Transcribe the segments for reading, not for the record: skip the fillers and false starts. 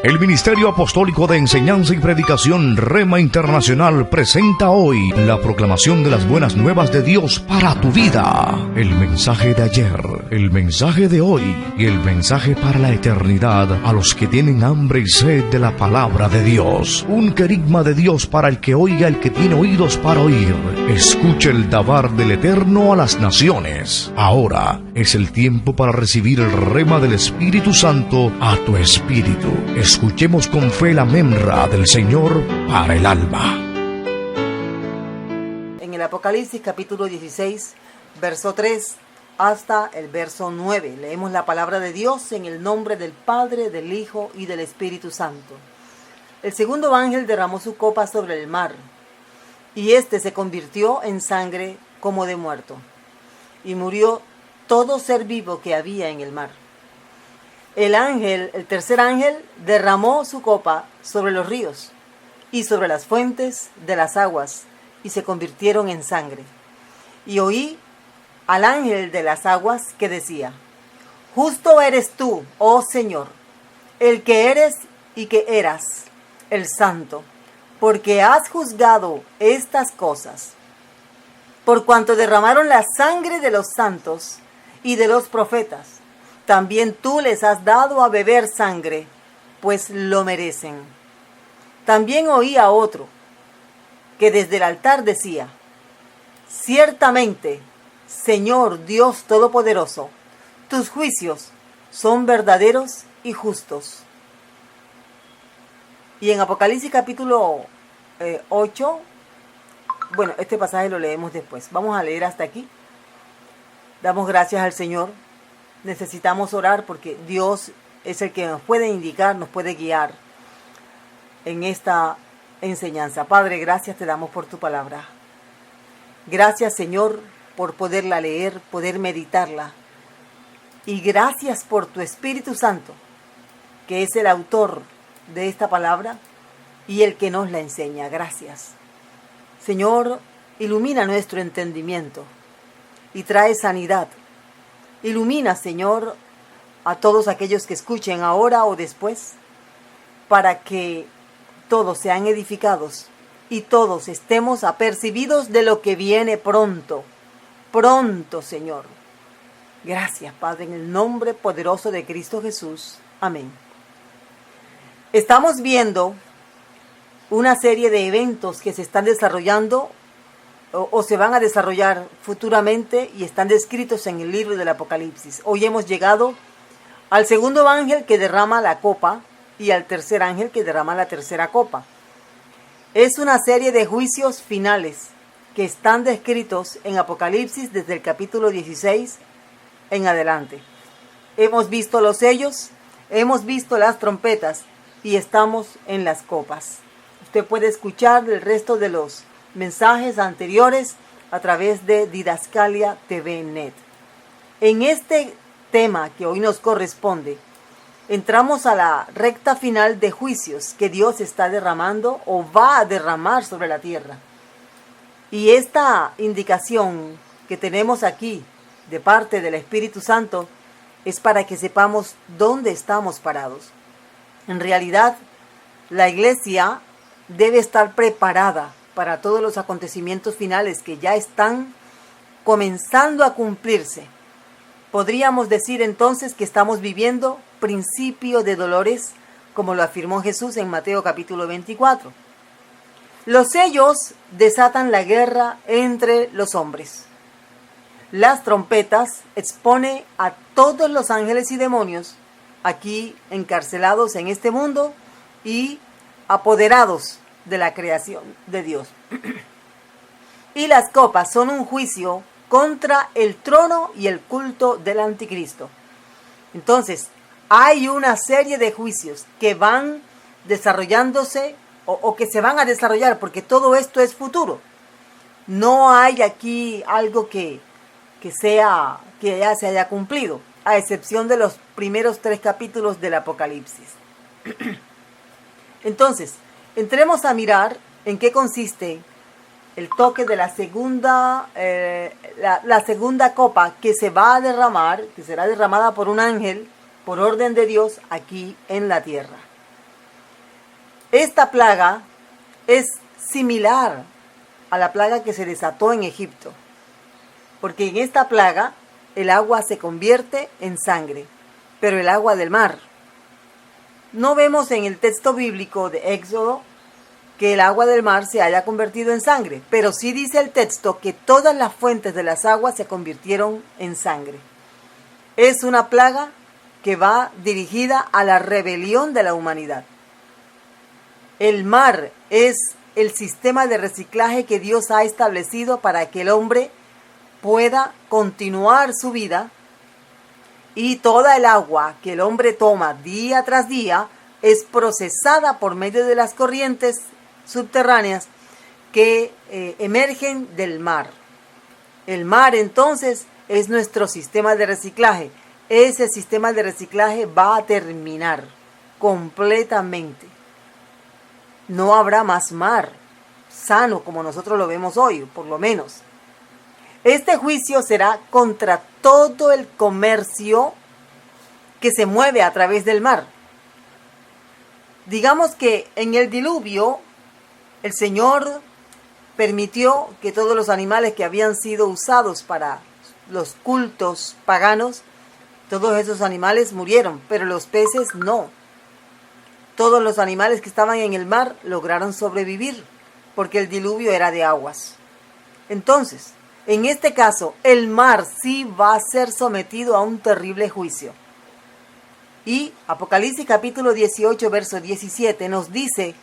El Ministerio Apostólico de Enseñanza y Predicación Rema Internacional presenta hoy la proclamación de las buenas nuevas de Dios para tu vida. El mensaje de ayer, el mensaje de hoy y el mensaje para la eternidad a los que tienen hambre y sed de la palabra de Dios. Un querigma de Dios para el que oiga, el que tiene oídos para oír. Escuche el dabar del Eterno a las naciones. Ahora es el tiempo para recibir el rema del Espíritu Santo a tu espíritu. Escuchemos con fe la memra del Señor para el alma. En el Apocalipsis capítulo 16, verso 3 hasta el verso 9, leemos la palabra de Dios en el nombre del Padre, del Hijo y del Espíritu Santo. El segundo ángel derramó su copa sobre el mar, y éste se convirtió en sangre como de muerto, y murió todo ser vivo que había en el mar. El tercer ángel, derramó su copa sobre los ríos y sobre las fuentes de las aguas, y se convirtieron en sangre. Y oí al ángel de las aguas que decía: Justo eres tú, oh Señor, el que eres y que eras, el Santo, porque has juzgado estas cosas. Por cuanto derramaron la sangre de los santos y de los profetas, también tú les has dado a beber sangre, pues lo merecen. También oí a otro, que desde el altar decía: Ciertamente, Señor Dios Todopoderoso, tus juicios son verdaderos y justos. Y en Apocalipsis capítulo 8, bueno, este pasaje lo leemos después. Vamos a leer hasta aquí. Damos gracias al Señor. Necesitamos orar porque Dios es el que nos puede indicar, nos puede guiar en esta enseñanza. Padre, gracias te damos por tu palabra. Gracias, Señor, por poderla leer, poder meditarla. Y gracias por tu Espíritu Santo, que es el autor de esta palabra y el que nos la enseña. Gracias. Señor, ilumina nuestro entendimiento y trae sanidad. Ilumina, Señor, a todos aquellos que escuchen ahora o después, para que todos sean edificados y todos estemos apercibidos de lo que viene pronto. Pronto, Señor. Gracias, Padre, en el nombre poderoso de Cristo Jesús. Amén. Estamos viendo una serie de eventos que se están desarrollando o se van a desarrollar futuramente y están descritos en el libro del Apocalipsis. Hoy hemos llegado al segundo ángel que derrama la copa y al tercer ángel que derrama la tercera copa. Es una serie de juicios finales que están descritos en Apocalipsis desde el capítulo 16 en adelante. Hemos visto los sellos, hemos visto las trompetas y estamos en las copas. Usted puede escuchar el resto de los mensajes anteriores a través de Didascalia TV Net. En este tema que hoy nos corresponde, entramos a la recta final de juicios que Dios está derramando o va a derramar sobre la tierra. Y esta indicación que tenemos aquí de parte del Espíritu Santo es para que sepamos dónde estamos parados. En realidad, la iglesia debe estar preparada para todos los acontecimientos finales que ya están comenzando a cumplirse. Podríamos decir entonces que estamos viviendo principio de dolores, como lo afirmó Jesús en Mateo capítulo 24. Los sellos desatan la guerra entre los hombres. Las trompetas expone a todos los ángeles y demonios aquí encarcelados en este mundo y apoderados de la creación de Dios. Y las copas son un juicio contra el trono y el culto del anticristo. Entonces, hay una serie de juicios que van desarrollándose o que se van a desarrollar, porque todo esto es futuro. No hay aquí algo que ya se haya cumplido, a excepción de los primeros 3 capítulos del Apocalipsis. Entonces, entremos a mirar en qué consiste el toque de la segunda copa que se va a derramar, que será derramada por un ángel, por orden de Dios, aquí en la tierra. Esta plaga es similar a la plaga que se desató en Egipto, porque en esta plaga el agua se convierte en sangre, pero el agua del mar. No vemos en el texto bíblico de Éxodo que el agua del mar se haya convertido en sangre, pero sí dice el texto que todas las fuentes de las aguas se convirtieron en sangre. Es una plaga que va dirigida a la rebelión de la humanidad. El mar es el sistema de reciclaje que Dios ha establecido para que el hombre pueda continuar su vida, y toda el agua que el hombre toma día tras día es procesada por medio de las corrientes subterráneas que emergen del mar. El mar entonces es nuestro sistema de reciclaje. Ese sistema de reciclaje va a terminar completamente. No habrá más mar sano como nosotros lo vemos hoy, por lo menos. Este juicio será contra todo el comercio que se mueve a través del mar. Digamos que en el diluvio el Señor permitió que todos los animales que habían sido usados para los cultos paganos, todos esos animales murieron, pero los peces no. Todos los animales que estaban en el mar lograron sobrevivir, porque el diluvio era de aguas. Entonces, en este caso, el mar sí va a ser sometido a un terrible juicio. Y Apocalipsis capítulo 18, verso 17 nos dice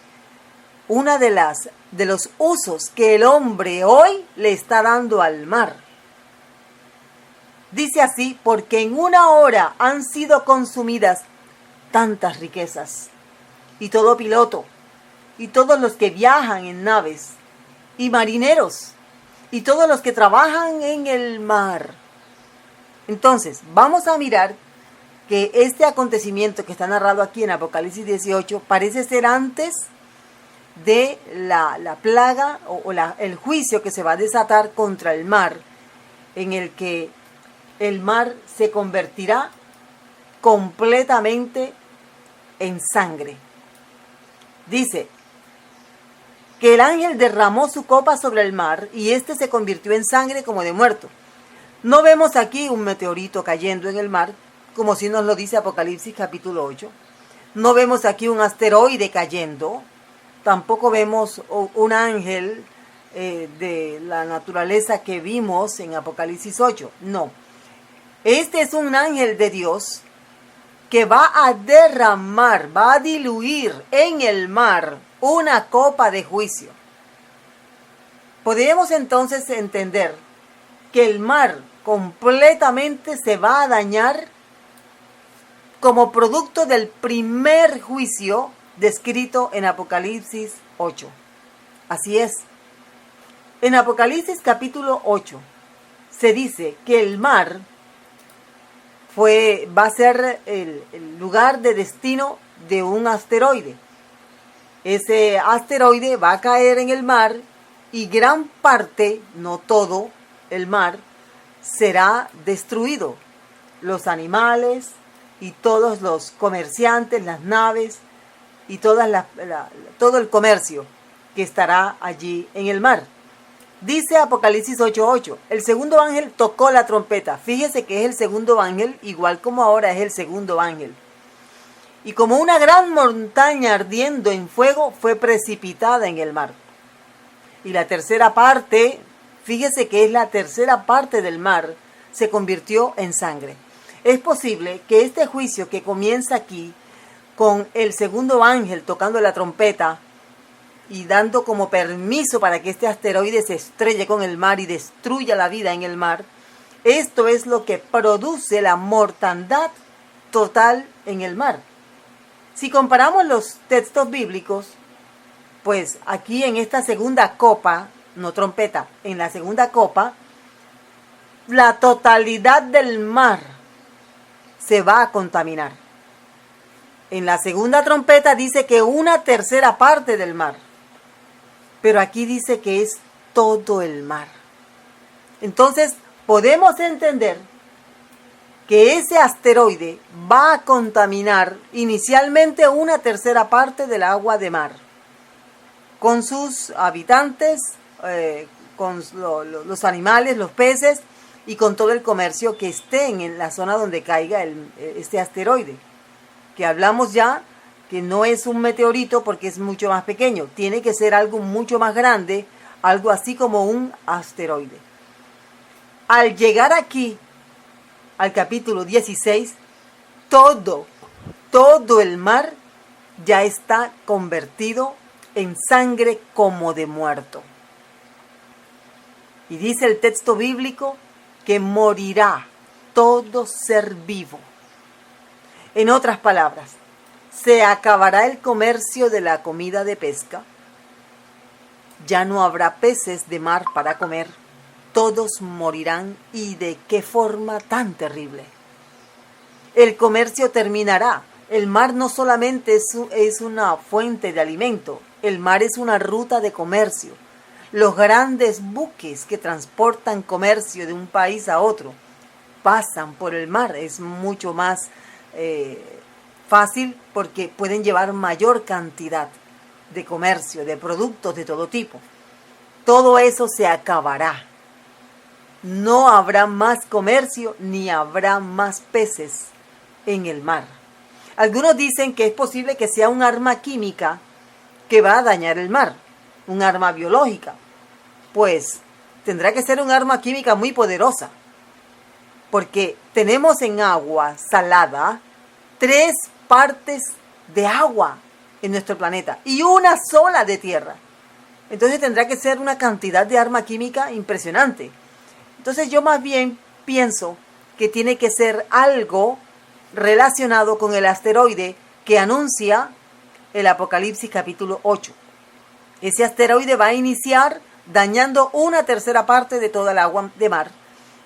una de los usos que el hombre hoy le está dando al mar. Dice así: porque en una hora han sido consumidas tantas riquezas, y todo piloto, y todos los que viajan en naves, y marineros, y todos los que trabajan en el mar. Entonces, vamos a mirar que este acontecimiento que está narrado aquí en Apocalipsis 18 parece ser antes de la plaga o el juicio que se va a desatar contra el mar, en el que el mar se convertirá completamente en sangre. Dice que el ángel derramó su copa sobre el mar y éste se convirtió en sangre como de muerto. No vemos aquí un meteorito cayendo en el mar, como si nos lo dice Apocalipsis capítulo 8. No vemos aquí un asteroide cayendo. Tampoco vemos un ángel de la naturaleza que vimos en Apocalipsis 8. No. Este es un ángel de Dios que va a derramar, va a diluir en el mar una copa de juicio. Podemos entonces entender que el mar completamente se va a dañar como producto del primer juicio descrito en Apocalipsis 8. Así es. En Apocalipsis capítulo 8 se dice que el mar va a ser el lugar de destino de un asteroide. Ese asteroide va a caer en el mar y gran parte, no todo el mar, será destruido. Los animales y todos los comerciantes, las naves y todo el comercio que estará allí en el mar. Dice Apocalipsis 8:8, el segundo ángel tocó la trompeta. Fíjese que es el segundo ángel, igual como ahora es el segundo ángel. Y como una gran montaña ardiendo en fuego fue precipitada en el mar. Y la tercera parte, fíjese que es la tercera parte del mar, se convirtió en sangre. Es posible que este juicio que comienza aquí, con el segundo ángel tocando la trompeta y dando como permiso para que este asteroide se estrelle con el mar y destruya la vida en el mar, esto es lo que produce la mortandad total en el mar. Si comparamos los textos bíblicos, pues aquí en esta segunda copa, no trompeta, en la segunda copa, la totalidad del mar se va a contaminar. En la segunda trompeta dice que una tercera parte del mar, pero aquí dice que es todo el mar. Entonces podemos entender que ese asteroide va a contaminar inicialmente una tercera parte del agua de mar, con sus habitantes, con los animales, los peces y con todo el comercio que esté en la zona donde caiga este asteroide. Que hablamos ya que no es un meteorito porque es mucho más pequeño, tiene que ser algo mucho más grande, algo así como un asteroide. Al llegar aquí, al capítulo 16, todo el mar ya está convertido en sangre como de muerto. Y dice el texto bíblico que morirá todo ser vivo. En otras palabras, se acabará el comercio de la comida de pesca. Ya no habrá peces de mar para comer. Todos morirán, y de qué forma tan terrible. El comercio terminará. El mar no solamente es una fuente de alimento, el mar es una ruta de comercio. Los grandes buques que transportan comercio de un país a otro pasan por el mar. Es mucho más fácil porque pueden llevar mayor cantidad de comercio, de productos de todo tipo. Todo eso se acabará. No habrá más comercio ni habrá más peces en el mar. Algunos dicen que es posible que sea un arma química que va a dañar el mar, un arma biológica. Pues tendrá que ser un arma química muy poderosa, porque tenemos en agua salada 3 partes de agua en nuestro planeta y una sola de tierra. Entonces tendrá que ser una cantidad de arma química impresionante. Entonces yo más bien pienso que tiene que ser algo relacionado con el asteroide que anuncia el Apocalipsis capítulo 8. Ese asteroide va a iniciar dañando una tercera parte de toda el agua de mar,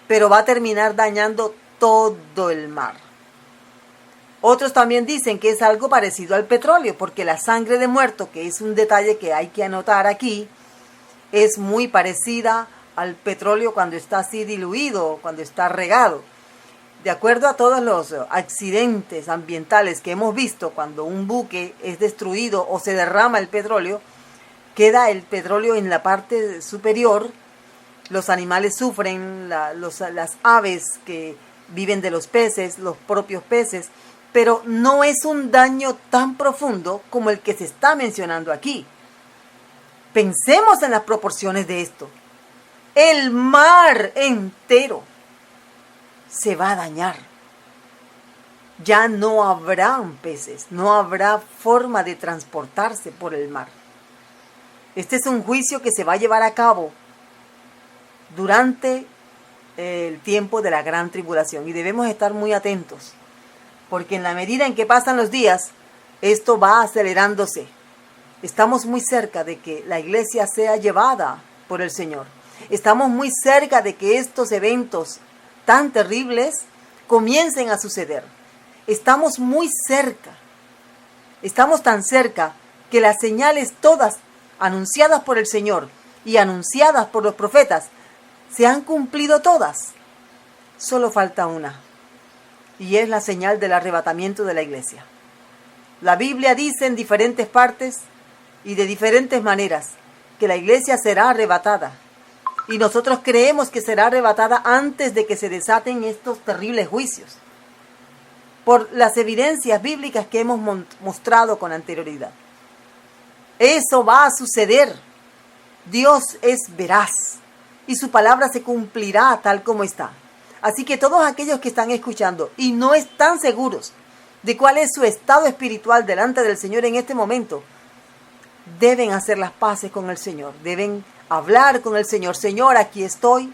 pero va a terminar dañando todo el mar. Otros también dicen que es algo parecido al petróleo, porque la sangre de muerto, que es un detalle que hay que anotar aquí, es muy parecida al petróleo cuando está así diluido, cuando está regado. De acuerdo a todos los accidentes ambientales que hemos visto, cuando un buque es destruido o se derrama el petróleo, queda el petróleo en la parte superior, los animales sufren, las aves que viven de los peces, los propios peces, pero no es un daño tan profundo como el que se está mencionando aquí. Pensemos en las proporciones de esto. El mar entero se va a dañar. Ya no habrán peces, no habrá forma de transportarse por el mar. Este es un juicio que se va a llevar a cabo durante el tiempo de la gran tribulación y debemos estar muy atentos, porque en la medida en que pasan los días, esto va acelerándose. Estamos muy cerca de que la iglesia sea llevada por el Señor. Estamos muy cerca de que estos eventos tan terribles comiencen a suceder. Estamos muy cerca. Estamos tan cerca que las señales todas anunciadas por el Señor y anunciadas por los profetas se han cumplido todas. Solo falta una, y es la señal del arrebatamiento de la iglesia. La Biblia dice en diferentes partes y de diferentes maneras que la iglesia será arrebatada. Y nosotros creemos que será arrebatada antes de que se desaten estos terribles juicios, por las evidencias bíblicas que hemos mostrado con anterioridad. Eso va a suceder. Dios es veraz y su palabra se cumplirá tal como está. Así que todos aquellos que están escuchando y no están seguros de cuál es su estado espiritual delante del Señor en este momento, deben hacer las paces con el Señor, deben hablar con el Señor. Señor, aquí estoy.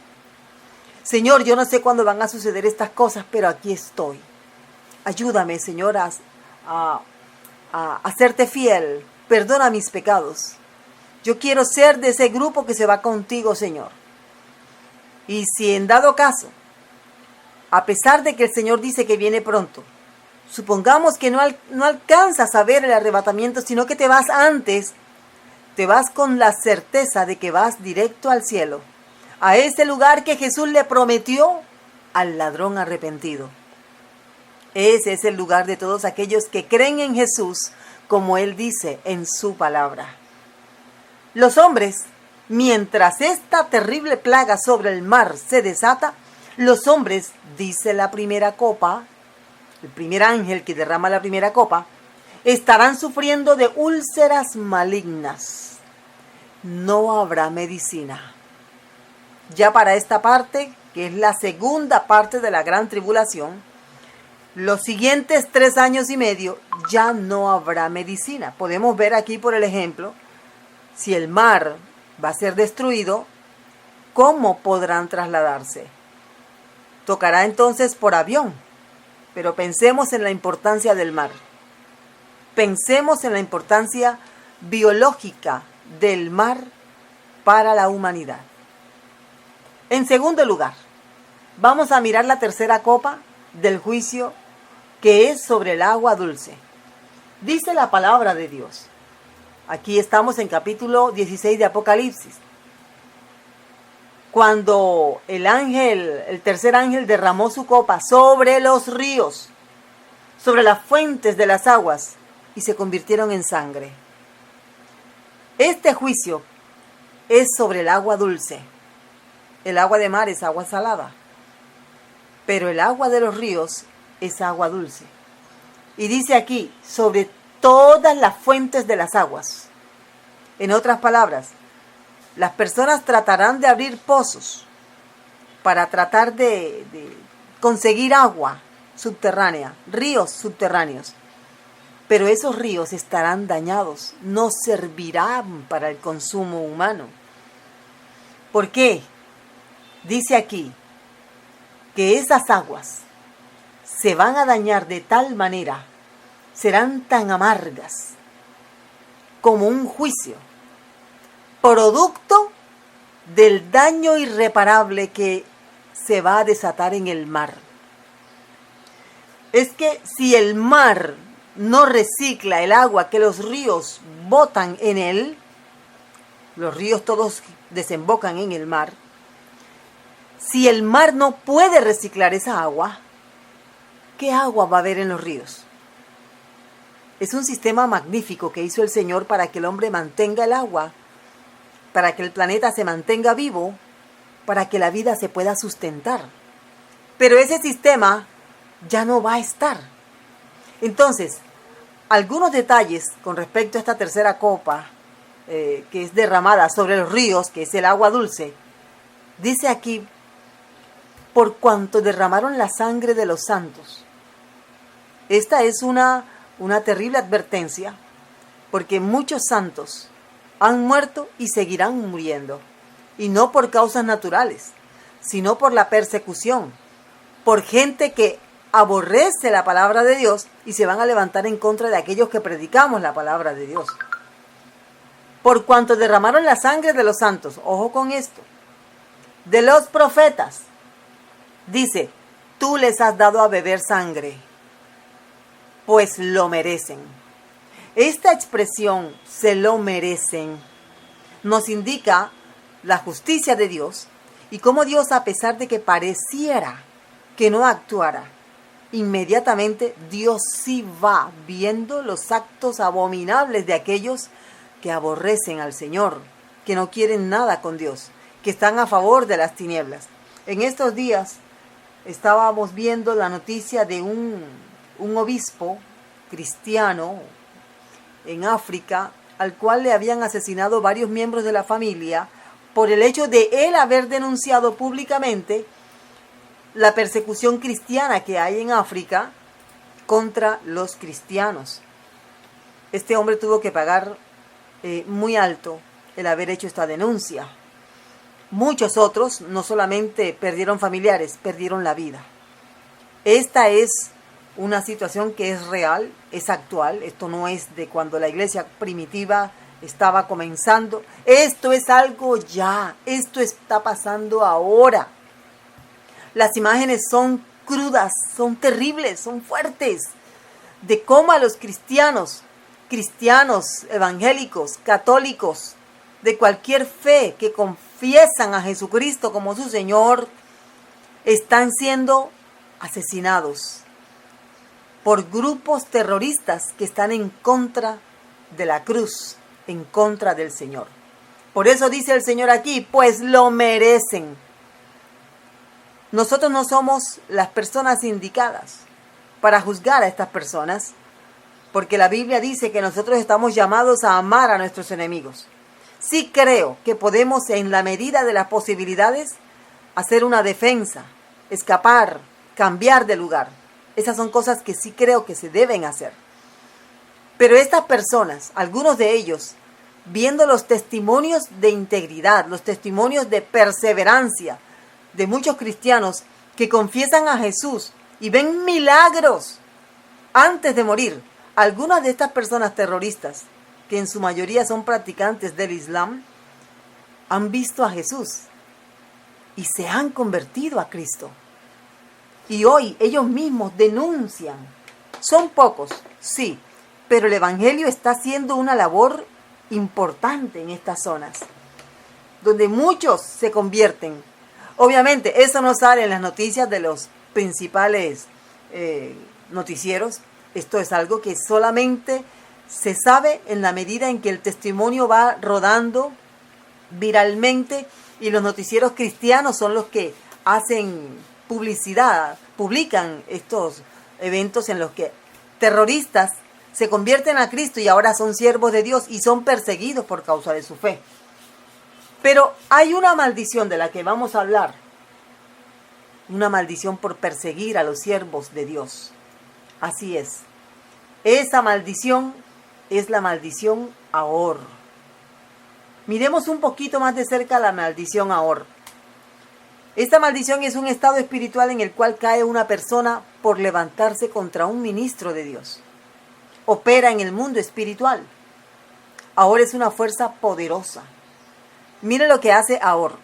Señor, yo no sé cuándo van a suceder estas cosas, pero aquí estoy. Ayúdame, Señor, a hacerte fiel. Perdona mis pecados. Yo quiero ser de ese grupo que se va contigo, Señor. Y si en dado caso, a pesar de que el Señor dice que viene pronto, supongamos que no alcanzas a ver el arrebatamiento, sino que te vas antes, te vas con la certeza de que vas directo al cielo, a ese lugar que Jesús le prometió al ladrón arrepentido. Ese es el lugar de todos aquellos que creen en Jesús, como Él dice en su palabra. Los hombres, mientras esta terrible plaga sobre el mar se desata, los hombres, dice la primera copa, el primer ángel que derrama la primera copa, estarán sufriendo de úlceras malignas. No habrá medicina. Ya para esta parte, que es la segunda parte de la gran tribulación, los siguientes 3 años y medio ya no habrá medicina. Podemos ver aquí por el ejemplo, si el mar va a ser destruido, ¿cómo podrán trasladarse? Tocará entonces por avión, pero pensemos en la importancia del mar. Pensemos en la importancia biológica del mar para la humanidad. En segundo lugar, vamos a mirar la tercera copa del juicio, que es sobre el agua dulce. Dice la palabra de Dios. Aquí estamos en capítulo 16 de Apocalipsis. Cuando el tercer ángel derramó su copa sobre los ríos, sobre las fuentes de las aguas, y se convirtieron en sangre. Este juicio es sobre el agua dulce. El agua de mar es agua salada, pero el agua de los ríos es agua dulce. Y dice aquí, sobre todas las fuentes de las aguas. En otras palabras, las personas tratarán de abrir pozos para tratar de conseguir agua subterránea, ríos subterráneos. Pero esos ríos estarán dañados, no servirán para el consumo humano. ¿Por qué? Dice aquí que esas aguas se van a dañar de tal manera, serán tan amargas como un juicio, producto del daño irreparable que se va a desatar en el mar. Es que si el mar no recicla el agua que los ríos botan en él, los ríos todos desembocan en el mar, si el mar no puede reciclar esa agua, ¿qué agua va a haber en los ríos? Es un sistema magnífico que hizo el Señor para que el hombre mantenga el agua, para que el planeta se mantenga vivo, para que la vida se pueda sustentar. Pero ese sistema ya no va a estar. Entonces, algunos detalles con respecto a esta tercera copa que es derramada sobre los ríos, que es el agua dulce. Dice aquí, por cuanto derramaron la sangre de los santos. Esta es una terrible advertencia, porque muchos santos han muerto y seguirán muriendo, y no por causas naturales, sino por la persecución, por gente que aborrece la palabra de Dios y se van a levantar en contra de aquellos que predicamos la palabra de Dios. Por cuanto derramaron la sangre de los santos, ojo con esto, de los profetas, dice, tú les has dado a beber sangre, pues lo merecen. Esta expresión, se lo merecen, nos indica la justicia de Dios y cómo Dios, a pesar de que pareciera que no actuara, inmediatamente Dios sí va viendo los actos abominables de aquellos que aborrecen al Señor, que no quieren nada con Dios, que están a favor de las tinieblas. En estos días estábamos viendo la noticia de un obispo cristiano en África, al cual le habían asesinado varios miembros de la familia por el hecho de él haber denunciado públicamente la persecución cristiana que hay en África contra los cristianos. Este hombre tuvo que pagar muy alto el haber hecho esta denuncia. Muchos otros no solamente perdieron familiares, perdieron la vida. Esta es una situación que es real, es actual. Esto no es de cuando la iglesia primitiva estaba comenzando. Esto es algo ya, esto está pasando ahora. Las imágenes son crudas, son terribles, son fuertes, de cómo a los cristianos, evangélicos, católicos, de cualquier fe que confiesan a Jesucristo como su Señor, están siendo asesinados. por grupos terroristas que están en contra de la cruz, en contra del Señor. Por eso dice el Señor aquí, pues lo merecen. Nosotros no somos las personas indicadas para juzgar a estas personas, porque la Biblia dice que nosotros estamos llamados a amar a nuestros enemigos. Sí creo que podemos, en la medida de las posibilidades, hacer una defensa, escapar, cambiar de lugar. Esas son cosas que sí creo que se deben hacer. Pero estas personas, algunos de ellos, viendo los testimonios de integridad, los testimonios de perseverancia de muchos cristianos que confiesan a Jesús y ven milagros antes de morir, algunas de estas personas terroristas, que en su mayoría son practicantes del Islam, han visto a Jesús y se han convertido a Cristo. Y hoy ellos mismos denuncian. Son pocos, sí, pero el Evangelio está haciendo una labor importante en estas zonas, donde muchos se convierten. Obviamente, eso no sale en las noticias de los principales noticieros. Esto es algo que solamente se sabe en la medida en que el testimonio va rodando viralmente y los noticieros cristianos son los que hacen publicidad, publican estos eventos en los que terroristas se convierten a Cristo y ahora son siervos de Dios y son perseguidos por causa de su fe. Pero hay una maldición de la que vamos a hablar, una maldición por perseguir a los siervos de Dios. Así es. Esa maldición es la maldición Ahor. Miremos un poquito más de cerca la maldición Ahor. Esta maldición es un estado espiritual en el cual cae una persona por levantarse contra un ministro de Dios. Opera en el mundo espiritual. Ahor es una fuerza poderosa. Mire lo que hace Ahor.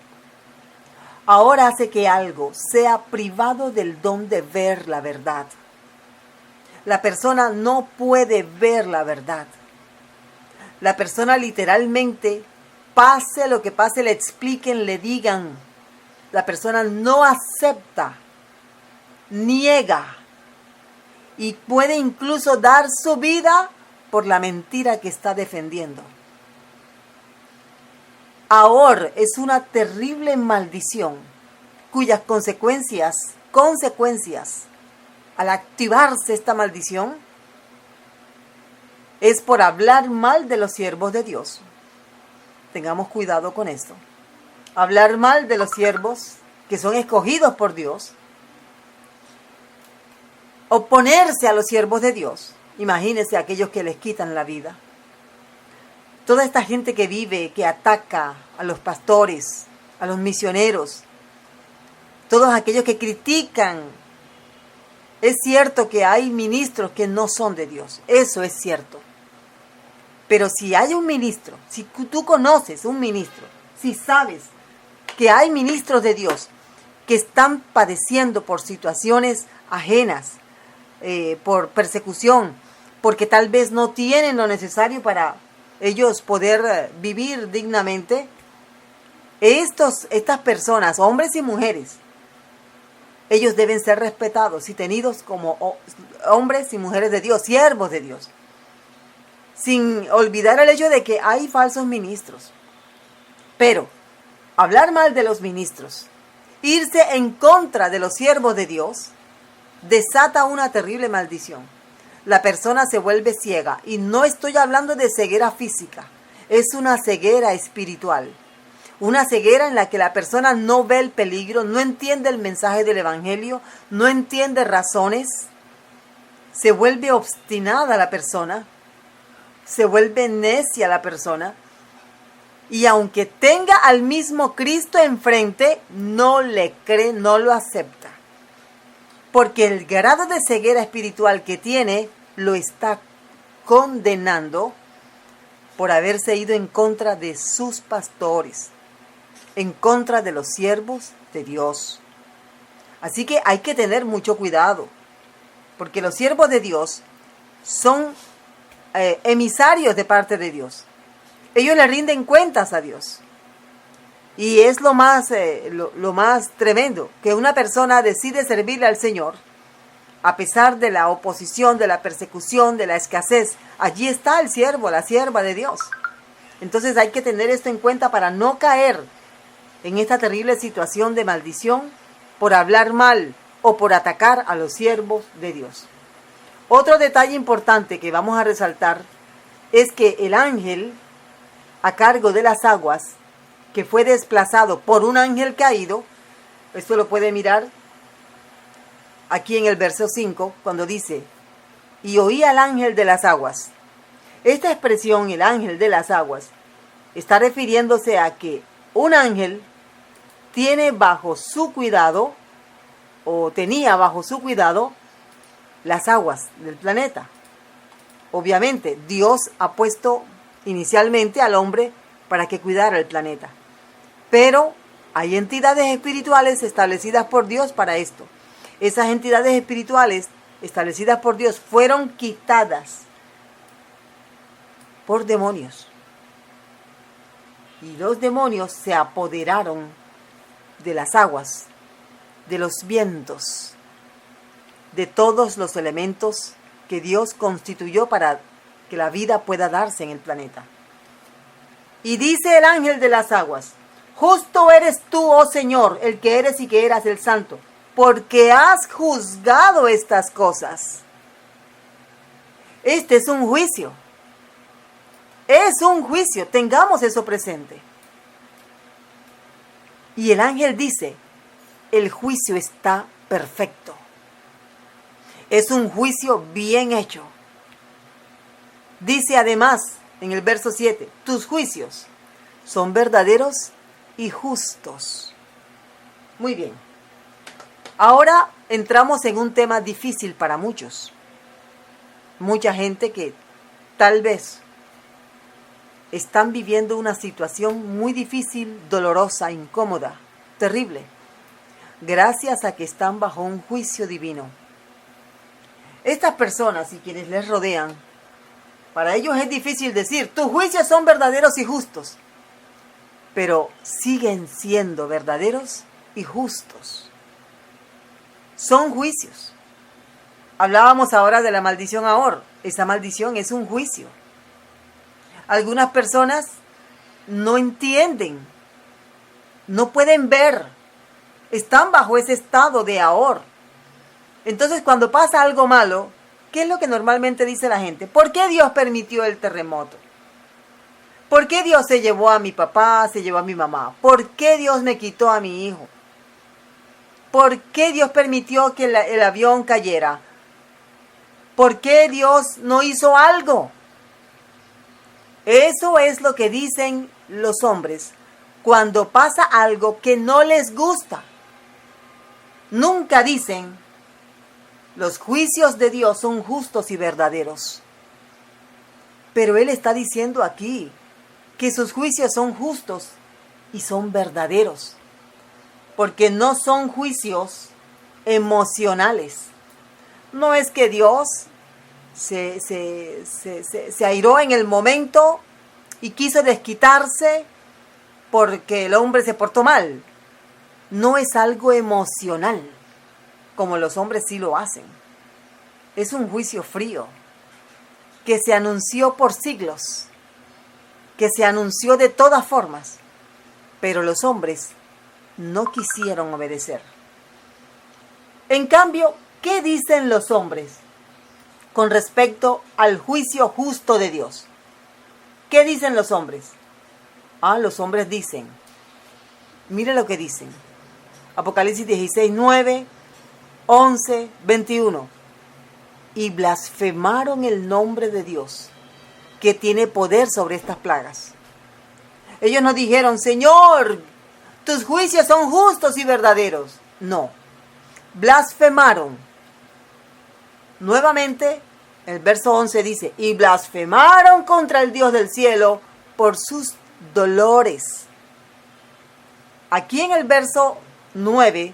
Ahor hace que algo sea privado del don de ver la verdad. La persona no puede ver la verdad. La persona literalmente, pase lo que pase, le expliquen, le digan. La persona no acepta, niega y puede incluso dar su vida por la mentira que está defendiendo. Ahor es una terrible maldición cuyas consecuencias, al activarse esta maldición, es por hablar mal de los siervos de Dios. Tengamos cuidado con esto. Hablar mal de los siervos que son escogidos por Dios. Oponerse a los siervos de Dios. Imagínense aquellos que les quitan la vida. Toda esta gente que vive, que ataca a los pastores, a los misioneros, todos aquellos que critican. Es cierto que hay ministros que no son de Dios, eso es cierto. Pero si hay un ministro, si tú conoces un ministro, si sabes que hay ministros de Dios que están padeciendo por situaciones ajenas, por persecución, porque tal vez no tienen lo necesario para ellos poder vivir dignamente, estas personas, hombres y mujeres, ellos deben ser respetados y tenidos como hombres y mujeres de Dios, siervos de Dios. Sin olvidar el hecho de que hay falsos ministros. Pero hablar mal de los ministros, irse en contra de los siervos de Dios, desata una terrible maldición. La persona se vuelve ciega. Y no estoy hablando de ceguera física. Es una ceguera espiritual. Una ceguera en la que la persona no ve el peligro, no entiende el mensaje del Evangelio, no entiende razones. Se vuelve obstinada la persona. Se vuelve necia la persona. Y aunque tenga al mismo Cristo enfrente, no le cree, no lo acepta. Porque el grado de ceguera espiritual que tiene, lo está condenando por haberse ido en contra de sus pastores, en contra de los siervos de Dios. Así que hay que tener mucho cuidado, porque los siervos de Dios son emisarios de parte de Dios. Ellos le rinden cuentas a Dios. Y es lo más tremendo, que una persona decide servirle al Señor A pesar de la oposición, de la persecución, de la escasez, allí está el siervo, la sierva de Dios. Entonces hay que tener esto en cuenta para no caer en esta terrible situación de maldición por hablar mal o por atacar a los siervos de Dios. Otro detalle importante que vamos a resaltar es que el ángel a cargo de las aguas, que fue desplazado por un ángel caído, esto lo puede mirar aquí en el verso 5, cuando dice, y oí al ángel de las aguas. Esta expresión, el ángel de las aguas, está refiriéndose a que un ángel tiene bajo su cuidado, o tenía bajo su cuidado, las aguas del planeta. Obviamente, Dios ha puesto inicialmente al hombre para que cuidara el planeta. Pero hay entidades espirituales establecidas por Dios para esto. Esas entidades espirituales establecidas por Dios fueron quitadas por demonios. Y los demonios se apoderaron de las aguas, de los vientos, de todos los elementos que Dios constituyó para que la vida pueda darse en el planeta. Y dice el ángel de las aguas, justo eres tú, oh Señor, el que eres y que eras el santo, porque has juzgado estas cosas. Este es un juicio. Es un juicio, tengamos eso presente. Y el ángel dice, el juicio está perfecto. Es un juicio bien hecho. Dice además en el verso 7, tus juicios son verdaderos y justos. Muy bien. Ahora entramos en un tema difícil para muchos. Mucha gente que tal vez están viviendo una situación muy difícil, dolorosa, incómoda, terrible, gracias a que están bajo un juicio divino. Estas personas y quienes les rodean, para ellos es difícil decir, tus juicios son verdaderos y justos, pero siguen siendo verdaderos y justos. Son juicios. Hablábamos ahora de la maldición Ahor. Esa maldición es un juicio. Algunas personas no entienden, no pueden ver, están bajo ese estado de Ahor. Entonces cuando pasa algo malo, ¿qué es lo que normalmente dice la gente? ¿Por qué Dios permitió el terremoto? ¿Por qué Dios se llevó a mi papá, se llevó a mi mamá? ¿Por qué Dios me quitó a mi hijo? ¿Por qué Dios permitió que el avión cayera? ¿Por qué Dios no hizo algo? Eso es lo que dicen los hombres cuando pasa algo que no les gusta. Nunca dicen, los juicios de Dios son justos y verdaderos. Pero Él está diciendo aquí que sus juicios son justos y son verdaderos. Porque no son juicios emocionales. No es que Dios se airó en el momento y quiso desquitarse porque el hombre se portó mal. No es algo emocional, como los hombres sí lo hacen. Es un juicio frío, que se anunció por siglos, que se anunció de todas formas, pero los hombres no quisieron obedecer. En cambio, ¿qué dicen los hombres con respecto al juicio justo de Dios? ¿Qué dicen los hombres? Los hombres dicen, mire lo que dicen. Apocalipsis 16, 9, 11, 21. Y blasfemaron el nombre de Dios, que tiene poder sobre estas plagas. Ellos no dijeron, Señor, tus juicios son justos y verdaderos. No, blasfemaron. Nuevamente, el verso 11 dice, y blasfemaron contra el Dios del cielo por sus dolores. Aquí en el verso 9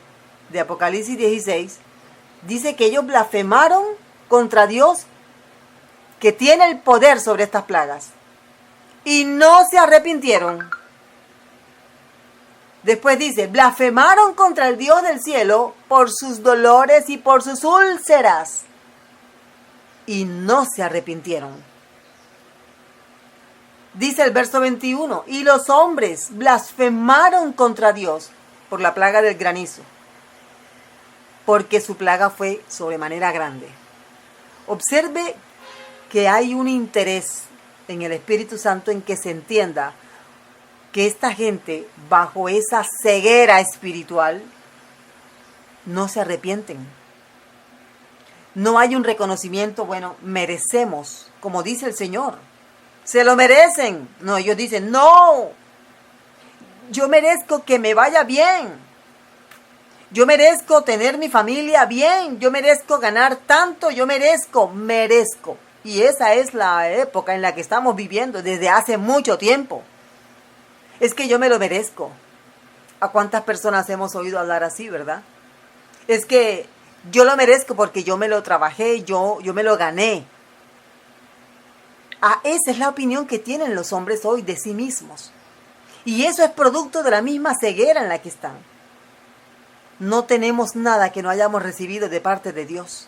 de Apocalipsis 16, dice que ellos blasfemaron contra Dios que tiene el poder sobre estas plagas y no se arrepintieron. Después dice, blasfemaron contra el Dios del cielo por sus dolores y por sus úlceras, y no se arrepintieron. Dice el verso 21, y los hombres blasfemaron contra Dios por la plaga del granizo, porque su plaga fue sobremanera grande. Observe que hay un interés en el Espíritu Santo en que se entienda que esta gente, bajo esa ceguera espiritual, no se arrepienten. No hay un reconocimiento, bueno, merecemos, como dice el Señor. Se lo merecen. No, ellos dicen, no, yo merezco que me vaya bien. Yo merezco tener mi familia bien. Yo merezco ganar tanto. Yo merezco. Y esa es la época en la que estamos viviendo desde hace mucho tiempo. Es que yo me lo merezco. ¿A cuántas personas hemos oído hablar así, verdad? Es que yo lo merezco porque yo me lo trabajé, yo me lo gané. Esa es la opinión que tienen los hombres hoy de sí mismos. Y eso es producto de la misma ceguera en la que están. No tenemos nada que no hayamos recibido de parte de Dios.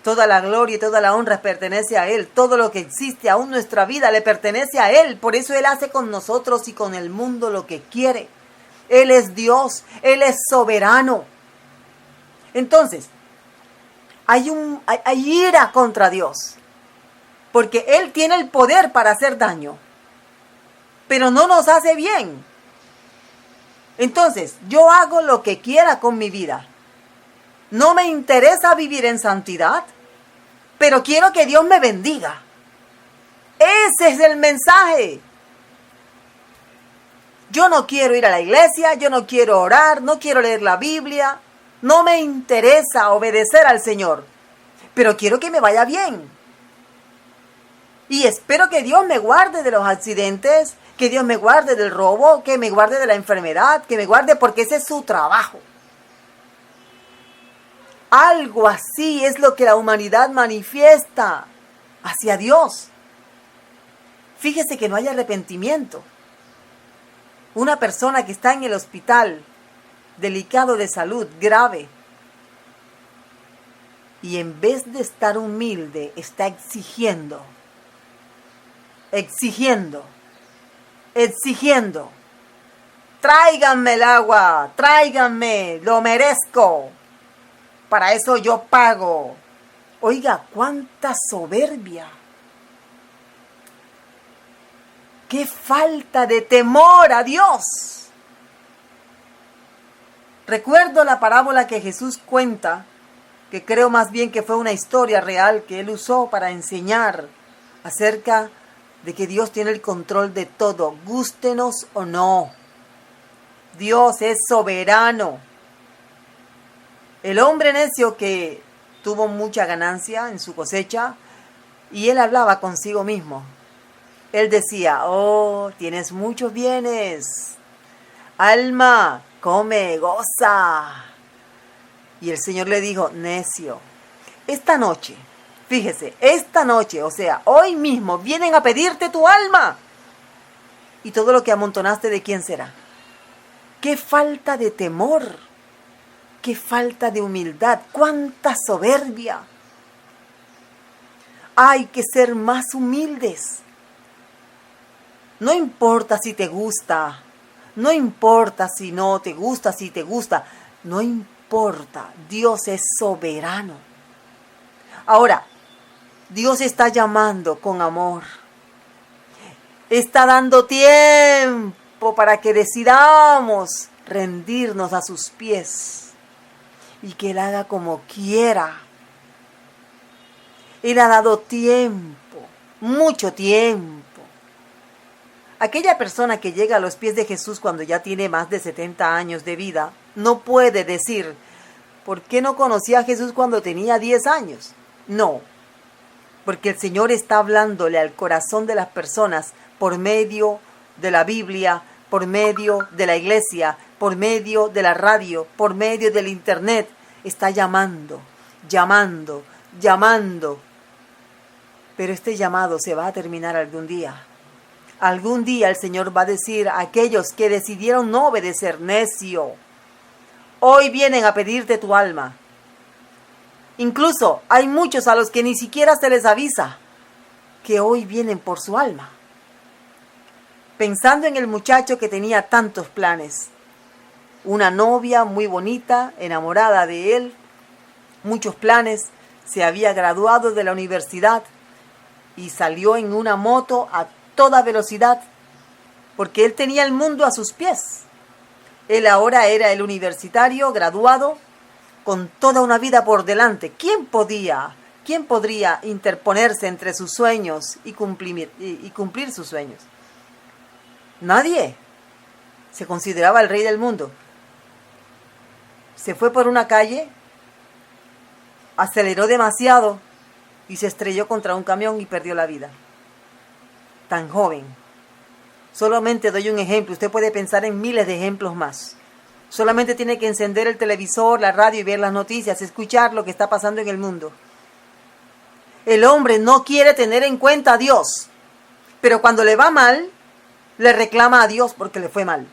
Toda la gloria y toda la honra pertenece a Él. Todo lo que existe aún en nuestra vida le pertenece a Él. Por eso Él hace con nosotros y con el mundo lo que quiere. Él es Dios. Él es soberano. Entonces, hay ira contra Dios. Porque Él tiene el poder para hacer daño. Pero no nos hace bien. Entonces, yo hago lo que quiera con mi vida. No me interesa vivir en santidad, pero quiero que Dios me bendiga. Ese es el mensaje. Yo no quiero ir a la iglesia, yo no quiero orar, no quiero leer la Biblia. No me interesa obedecer al Señor, pero quiero que me vaya bien. Y espero que Dios me guarde de los accidentes, que Dios me guarde del robo, que me guarde de la enfermedad, que me guarde porque ese es su trabajo. Algo así es lo que la humanidad manifiesta hacia Dios. Fíjese que no hay arrepentimiento. Una persona que está en el hospital, delicado de salud, grave, y en vez de estar humilde, está exigiendo. Tráiganme el agua, tráiganme, lo merezco. Para eso yo pago. Oiga, cuánta soberbia. Qué falta de temor a Dios. Recuerdo la parábola que Jesús cuenta, que creo más bien que fue una historia real que Él usó para enseñar acerca de que Dios tiene el control de todo, gústenos o no. Dios es soberano. El hombre necio que tuvo mucha ganancia en su cosecha y él hablaba consigo mismo. Él decía, oh, tienes muchos bienes. Alma, come, goza. Y el Señor le dijo, necio, esta noche, fíjese, esta noche, o sea, hoy mismo vienen a pedirte tu alma. Y todo lo que amontonaste, ¿de quién será? ¡Qué falta de temor! ¡Qué falta de humildad! ¡Cuánta soberbia! Hay que ser más humildes. No importa si te gusta, no importa si no te gusta, si te gusta, no importa, Dios es soberano. Ahora, Dios está llamando con amor. Está dando tiempo para que decidamos rendirnos a sus pies y que Él haga como quiera. Él ha dado tiempo, mucho tiempo. Aquella persona que llega a los pies de Jesús cuando ya tiene más de 70 años de vida, no puede decir, ¿por qué no conocí a Jesús cuando tenía 10 años? No, porque el Señor está hablándole al corazón de las personas por medio de la Biblia, por medio de la iglesia, por medio de la radio, por medio del internet. Está llamando, llamando, llamando. Pero este llamado se va a terminar algún día. Algún día el Señor va a decir a aquellos que decidieron no obedecer: necio, hoy vienen a pedirte tu alma. Incluso hay muchos a los que ni siquiera se les avisa que hoy vienen por su alma. Pensando en el muchacho que tenía tantos planes, una novia muy bonita, enamorada de él, muchos planes, se había graduado de la universidad y salió en una moto a toda velocidad, porque él tenía el mundo a sus pies. Él ahora era el universitario graduado con toda una vida por delante. ¿Quién podría interponerse entre sus sueños y cumplir sus sueños? Nadie. Se consideraba el rey del mundo. Se fue por una calle, aceleró demasiado y se estrelló contra un camión y perdió la vida. Tan joven. Solamente doy un ejemplo. Usted puede pensar en miles de ejemplos más. Solamente tiene que encender el televisor, la radio y ver las noticias, escuchar lo que está pasando en el mundo. El hombre no quiere tener en cuenta a Dios, pero cuando le va mal, le reclama a Dios porque le fue mal.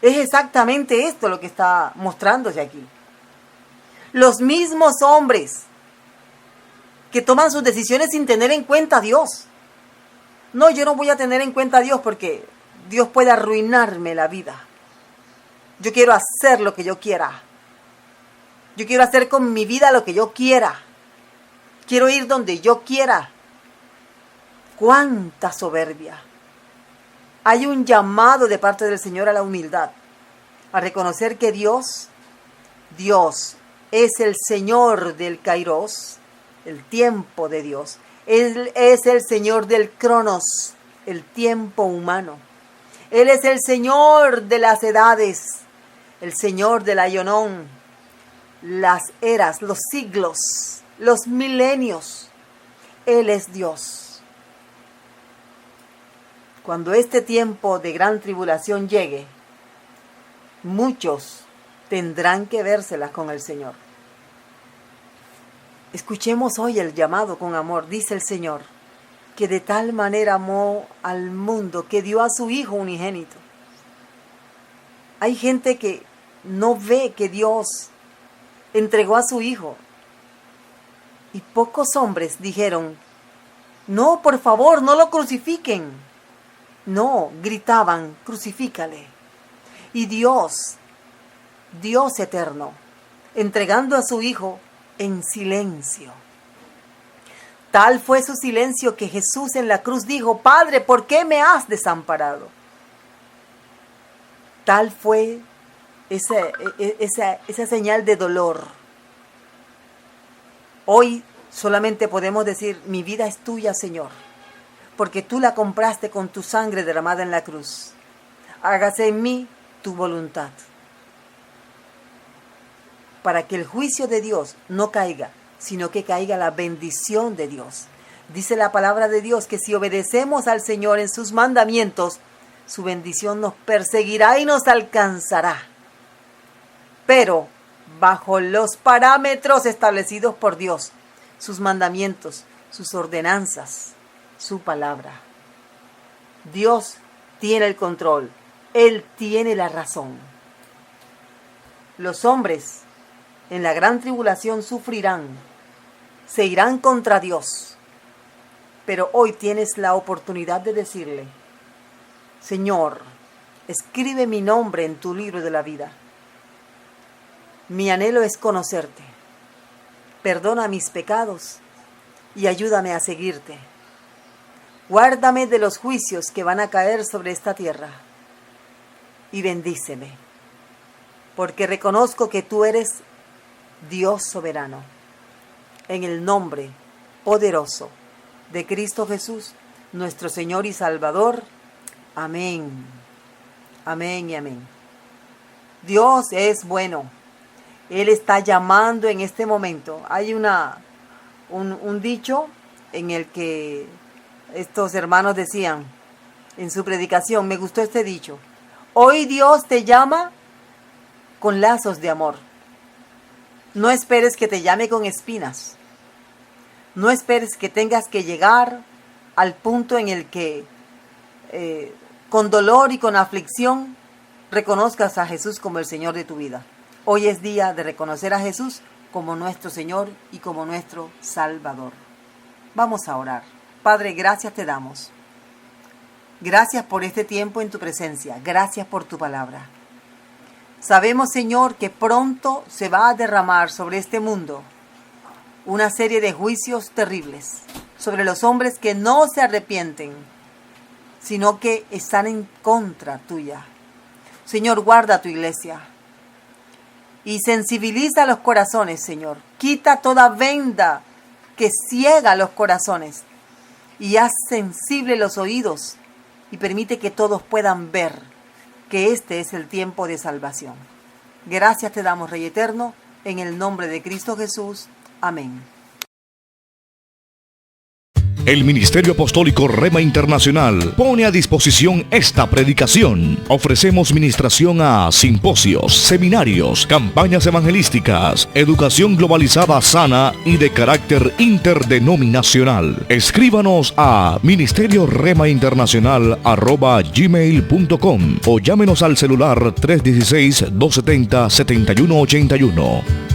Es exactamente esto lo que está mostrándose aquí. Los mismos hombres que toman sus decisiones sin tener en cuenta a Dios. No, yo no voy a tener en cuenta a Dios porque Dios puede arruinarme la vida. Yo quiero hacer lo que yo quiera. Yo quiero hacer con mi vida lo que yo quiera. Quiero ir donde yo quiera. ¡Cuánta soberbia! Hay un llamado de parte del Señor a la humildad, a reconocer que Dios es el Señor del Kairos, el tiempo de Dios. Él es el Señor del Cronos, el tiempo humano. Él es el Señor de las edades, el Señor del Ayonón, las eras, los siglos, los milenios. Él es Dios. Cuando este tiempo de gran tribulación llegue, muchos tendrán que vérselas con el Señor. Escuchemos hoy el llamado con amor. Dice el Señor que de tal manera amó al mundo que dio a su Hijo unigénito. Hay gente que no ve que Dios entregó a su Hijo. Y pocos hombres dijeron: no, por favor, no lo crucifiquen. No, gritaban: crucifícale. Y Dios eterno, entregando a su Hijo en silencio. Tal fue su silencio que Jesús en la cruz dijo: Padre, ¿por qué me has desamparado? Tal fue esa señal de dolor. Hoy solamente podemos decir: mi vida es tuya, Señor, porque tú la compraste con tu sangre derramada en la cruz. Hágase en mí tu voluntad. Para que el juicio de Dios no caiga, sino que caiga la bendición de Dios. Dice la palabra de Dios que si obedecemos al Señor en sus mandamientos, su bendición nos perseguirá y nos alcanzará. Pero bajo los parámetros establecidos por Dios, sus mandamientos, sus ordenanzas, su palabra. Dios tiene el control. Él tiene la razón. Los hombres en la gran tribulación sufrirán, se irán contra Dios. Pero hoy tienes la oportunidad de decirle: Señor, escribe mi nombre en tu libro de la vida. Mi anhelo es conocerte. Perdona mis pecados y ayúdame a seguirte. Guárdame de los juicios que van a caer sobre esta tierra y bendíceme, porque reconozco que tú eres Dios soberano. En el nombre poderoso de Cristo Jesús, nuestro Señor y Salvador. Amén. Amén y amén. Dios es bueno. Él está llamando en este momento. Hay un dicho en el que estos hermanos decían en su predicación, me gustó este dicho: hoy Dios te llama con lazos de amor. No esperes que te llame con espinas. No esperes que tengas que llegar al punto en el que con dolor y con aflicción, reconozcas a Jesús como el Señor de tu vida. Hoy es día de reconocer a Jesús como nuestro Señor y como nuestro Salvador. Vamos a orar. Padre, gracias te damos. Gracias por este tiempo en tu presencia. Gracias por tu palabra. Sabemos, Señor, que pronto se va a derramar sobre este mundo una serie de juicios terribles sobre los hombres que no se arrepienten, sino que están en contra tuya. Señor, guarda a tu iglesia y sensibiliza los corazones, Señor. Quita toda venda que ciega los corazones y haz sensibles los oídos y permite que todos puedan ver que este es el tiempo de salvación. Gracias te damos, Rey Eterno, en el nombre de Cristo Jesús. Amén. El Ministerio Apostólico Rema Internacional pone a disposición esta predicación. Ofrecemos ministración a simposios, seminarios, campañas evangelísticas, educación globalizada sana y de carácter interdenominacional. Escríbanos a ministerioremainternacional@gmail.com o llámenos al celular 316-270-7181.